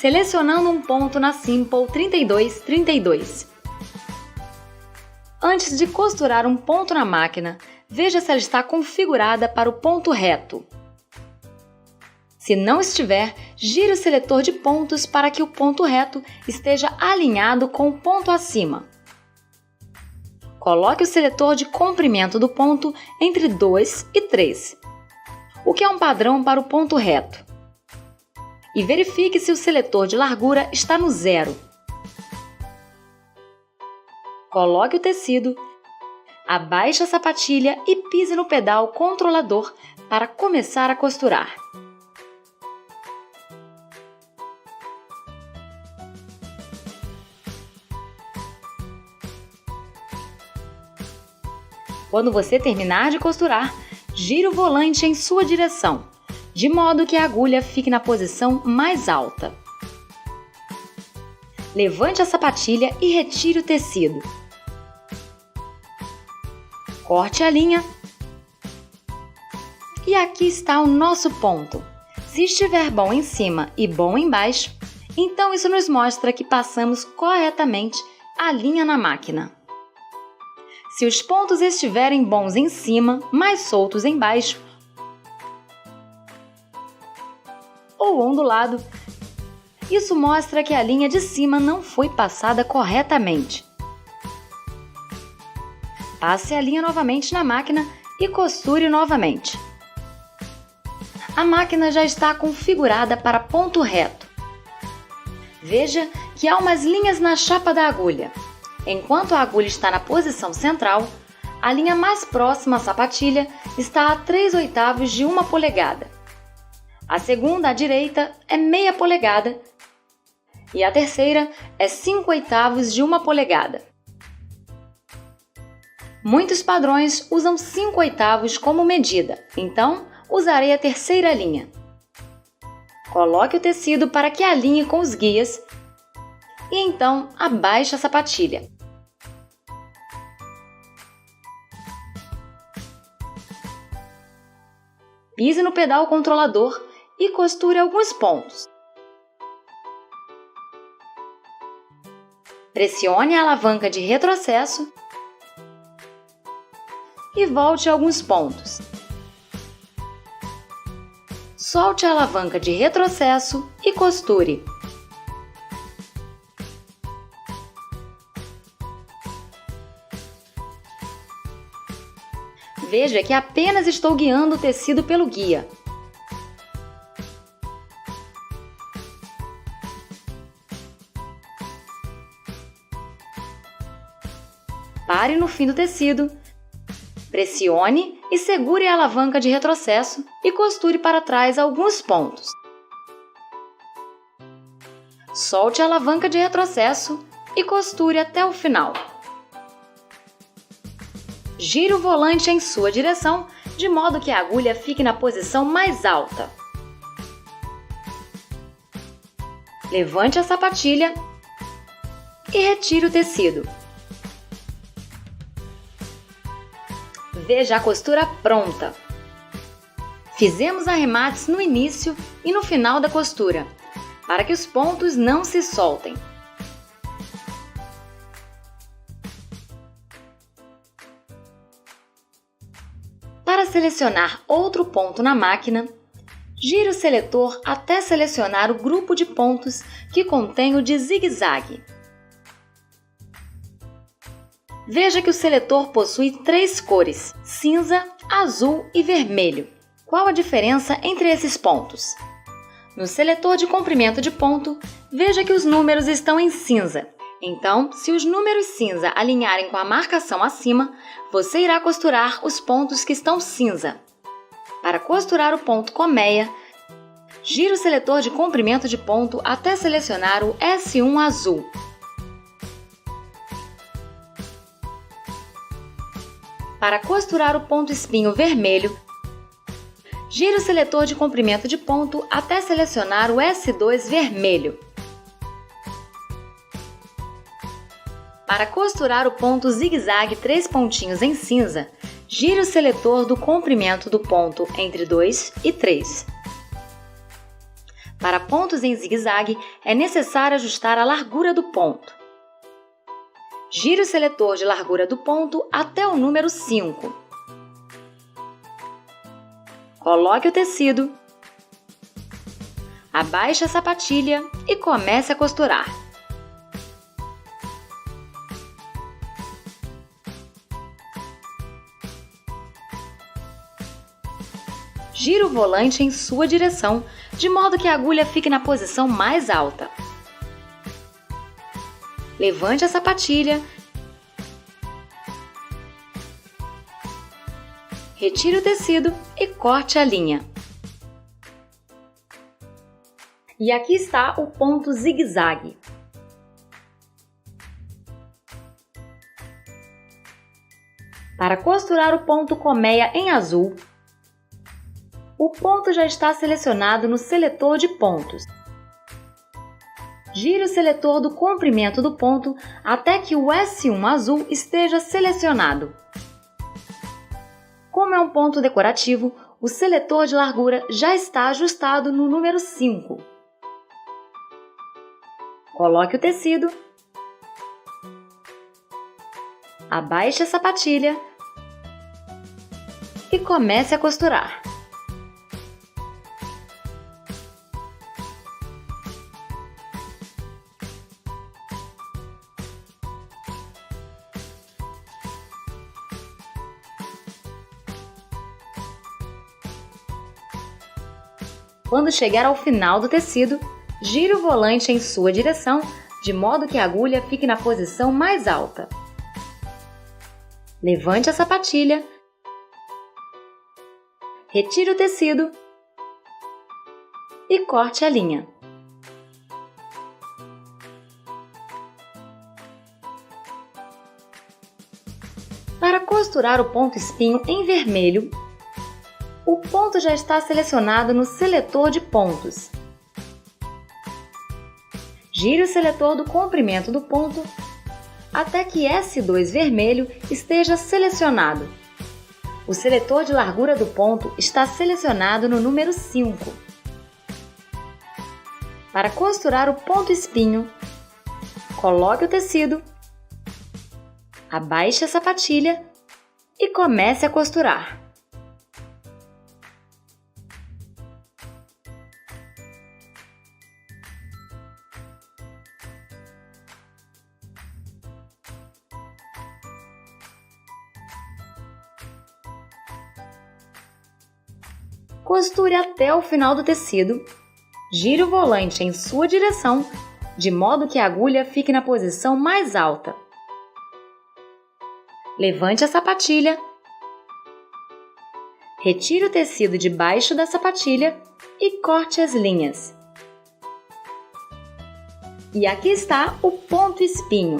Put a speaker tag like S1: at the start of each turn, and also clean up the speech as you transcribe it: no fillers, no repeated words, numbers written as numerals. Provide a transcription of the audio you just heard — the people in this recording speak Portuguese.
S1: selecionando um ponto na Simple 3232. Antes de costurar um ponto na máquina, veja se ela está configurada para o ponto reto. Se não estiver, gire o seletor de pontos para que o ponto reto esteja alinhado com o ponto acima. Coloque o seletor de comprimento do ponto entre 2 e 3, o que é um padrão para o ponto reto. E verifique se o seletor de largura está no 0. Coloque o tecido, abaixe a sapatilha e pise no pedal controlador para começar a costurar. Quando você terminar de costurar, gire o volante em sua direção, de modo que a agulha fique na posição mais alta. Levante a sapatilha e retire o tecido. Corte a linha. E aqui está o nosso ponto. Se estiver bom em cima e bom embaixo, então isso nos mostra que passamos corretamente a linha na máquina. Se os pontos estiverem bons em cima, mais soltos embaixo ou ondulado, isso mostra que a linha de cima não foi passada corretamente. Passe a linha novamente na máquina e costure novamente. A máquina já está configurada para ponto reto. Veja que há umas linhas na chapa da agulha. Enquanto a agulha está na posição central, a linha mais próxima à sapatilha está a 3/8 de 1 polegada. A segunda, à direita, é meia polegada e a terceira é 5/8 de 1 polegada. Muitos padrões usam 5/8 como medida, então usarei a terceira linha. Coloque o tecido para que alinhe com os guias e então abaixe a sapatilha. Pise no pedal controlador e costure alguns pontos. Pressione a alavanca de retrocesso e volte alguns pontos. Solte a alavanca de retrocesso e costure. Veja que apenas estou guiando o tecido pelo guia. Pare no fim do tecido, pressione e segure a alavanca de retrocesso e costure para trás alguns pontos. Solte a alavanca de retrocesso e costure até o final. Gire o volante em sua direção, de modo que a agulha fique na posição mais alta. Levante a sapatilha e retire o tecido. Veja a costura pronta. Fizemos arremates no início e no final da costura, para que os pontos não se soltem. Para selecionar outro ponto na máquina, gire o seletor até selecionar o grupo de pontos que contém o de zigue-zague. Veja que o seletor possui 3 cores: cinza, azul e vermelho. Qual a diferença entre esses pontos? No seletor de comprimento de ponto, veja que os números estão em cinza. Então, se os números cinza alinharem com a marcação acima, você irá costurar os pontos que estão cinza. Para costurar o ponto colmeia, gire o seletor de comprimento de ponto até selecionar o S1 azul. Para costurar o ponto espinho vermelho, gire o seletor de comprimento de ponto até selecionar o S2 vermelho. Para costurar o ponto zigue-zague 3 pontinhos em cinza, gire o seletor do comprimento do ponto entre 2 e 3. Para pontos em zigue-zague, é necessário ajustar a largura do ponto. Gire o seletor de largura do ponto até o número 5. Coloque o tecido, abaixe a sapatilha e comece a costurar. Gire o volante em sua direção, de modo que a agulha fique na posição mais alta. Levante a sapatilha, retire o tecido e corte a linha. E aqui está o ponto zigue-zague. Para costurar o ponto colmeia em azul, o ponto já está selecionado no seletor de pontos. Gire o seletor do comprimento do ponto até que o S1 azul esteja selecionado. Como é um ponto decorativo, o seletor de largura já está ajustado no número 5. Coloque o tecido, abaixe a sapatilha e comece a costurar. Quando chegar ao final do tecido, gire o volante em sua direção, de modo que a agulha fique na posição mais alta. Levante a sapatilha, retire o tecido e corte a linha. Para costurar o ponto espinho em vermelho, o ponto já está selecionado no seletor de pontos. Gire o seletor do comprimento do ponto até que S2 vermelho esteja selecionado. O seletor de largura do ponto está selecionado no número 5. Para costurar o ponto espinho, coloque o tecido, abaixe a sapatilha e comece a costurar. Costure até o final do tecido, gire o volante em sua direção, de modo que a agulha fique na posição mais alta. Levante a sapatilha, retire o tecido de baixo da sapatilha e corte as linhas. E aqui está o ponto espinho.